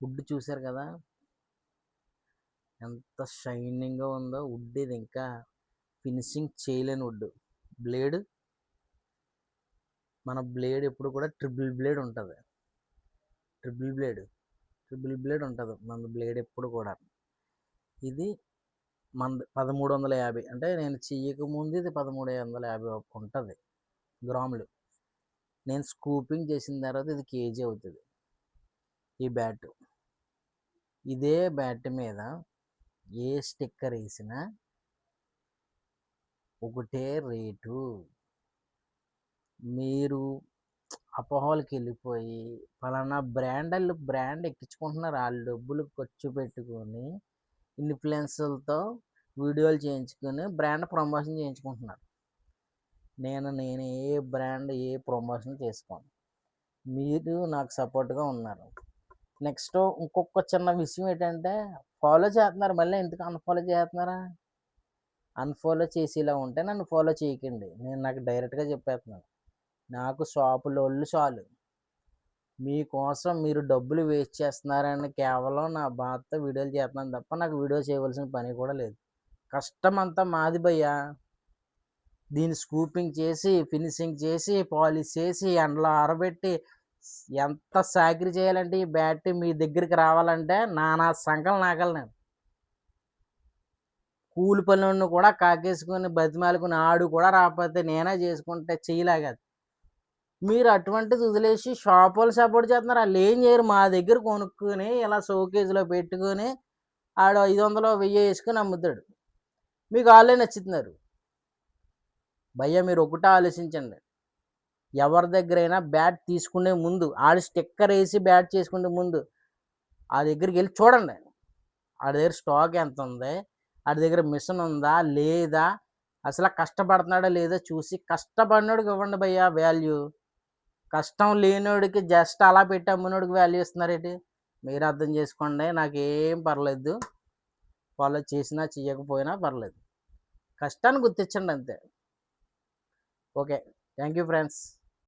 Would చూసారు కదా ఎంత షైనింగ్గా ఉందో. వుడ్ ఇది ఇంకా ఫినిషింగ్ చేయలేని వుడ్. బ్లేడ్, మన బ్లేడ్ ఎప్పుడు కూడా ట్రిపుల్ బ్లేడ్ ఉంటుంది. ట్రిపుల్ బ్లేడ్ ఉంటుంది మన బ్లేడ్ ఎప్పుడు కూడా. ఇది మన 1350, అంటే నేను చెయ్యక ముందు ఇది 1350 ఉంటుంది గ్రాములు. నేను స్కూపింగ్ చేసిన తర్వాత ఇది కేజీ అవుతుంది ఈ బ్యాట్. ఇదే బ్యాట్ మీద ఏ స్టిక్కర్ వేసినా ఒకటే రేటు. మీరు అపోహలకి వెళ్ళిపోయి ఫలానా బ్రాండ్ ఎక్కించుకుంటున్నారు. వాళ్ళు డబ్బులు ఖర్చు పెట్టుకొని ఇన్ఫ్లుయెన్సర్లతో వీడియోలు చేయించుకొని బ్రాండ్ ప్రమోషన్ చేయించుకుంటున్నారు. నేను ఏ బ్రాండ్ ఏ ప్రమోషన్ చేసుకోను. మీరు నాకు సపోర్ట్గా ఉన్నారు. నెక్స్ట్ ఇంకొక చిన్న విషయం ఏంటంటే, ఫాలో చేస్తున్నారు, మళ్ళీ ఎందుకు అన్ఫాలో చేస్తున్నారా? అన్ఫాలో చేసేలా ఉంటే నన్ను ఫాలో చేయకండి. నేను నాకు డైరెక్ట్గా చెప్పేస్తున్నాను. నాకు షాపులోళ్ళు చాలు. మీకోసం మీరు డబ్బులు వేస్ట్ చేస్తున్నారని కేవలం నా బాధతో వీడియోలు చేస్తున్నాను తప్ప నాకు వీడియో చేయవలసిన పని కూడా లేదు. కష్టం అంతా మాది భయ్యా. దీన్ని స్కూపింగ్ చేసి, ఫినిషింగ్ చేసి, పాలిష్ చేసి, ఎండలో ఆరబెట్టి ఎంత సాకిరీ చేయాలంటే ఈ బ్యాట్ మీ దగ్గరికి రావాలంటే నానా సంకలు నాకలు. నేను కూలి పనులను కూడా కాకేసుకొని బతిమాలుకుని ఆడు కూడా రాకపోతే నేనే చేసుకుంటే చేయలాగదు. మీరు అటువంటిది వదిలేసి షాప్ వాళ్ళు సపోర్ట్ చేస్తున్నారు. వాళ్ళు ఏం చేయరు, మా దగ్గర కొనుక్కొని ఇలా షోకేజ్లో పెట్టుకొని ఆడు 500 1000 వేసుకొని అమ్ముతాడు. మీకు వాళ్ళే నచ్చుతున్నారు. భయ్యా మీరు ఒకటే ఆలోచించండి. ఎవరి దగ్గరైనా బ్యాట్ తీసుకునే ముందు, ఆడు స్టిక్కర్ వేసి బ్యాట్ చేసుకునే ముందు ఆ దగ్గరికి వెళ్ళి చూడండి. ఆడి దగ్గర స్టాక్ ఎంత ఉంది, ఆడి దగ్గర మిషన్ ఉందా లేదా, అసలు కష్టపడుతున్నాడా లేదా చూసి కష్టపడినోడికి ఇవ్వండి భయ్యా వాల్యూ. కష్టం లేనోడికి జస్ట్ అలా పెట్టి అమ్మినోడికి వాల్యూ ఇస్తున్నారేంటి? మీరు అర్థం చేసుకోండి. నాకేం పర్లేదు, ఫాలో చేసినా చేయకపోయినా పర్లేదు. కష్టాన్ని గుర్తించండి అంతే. Okay, thank you friends.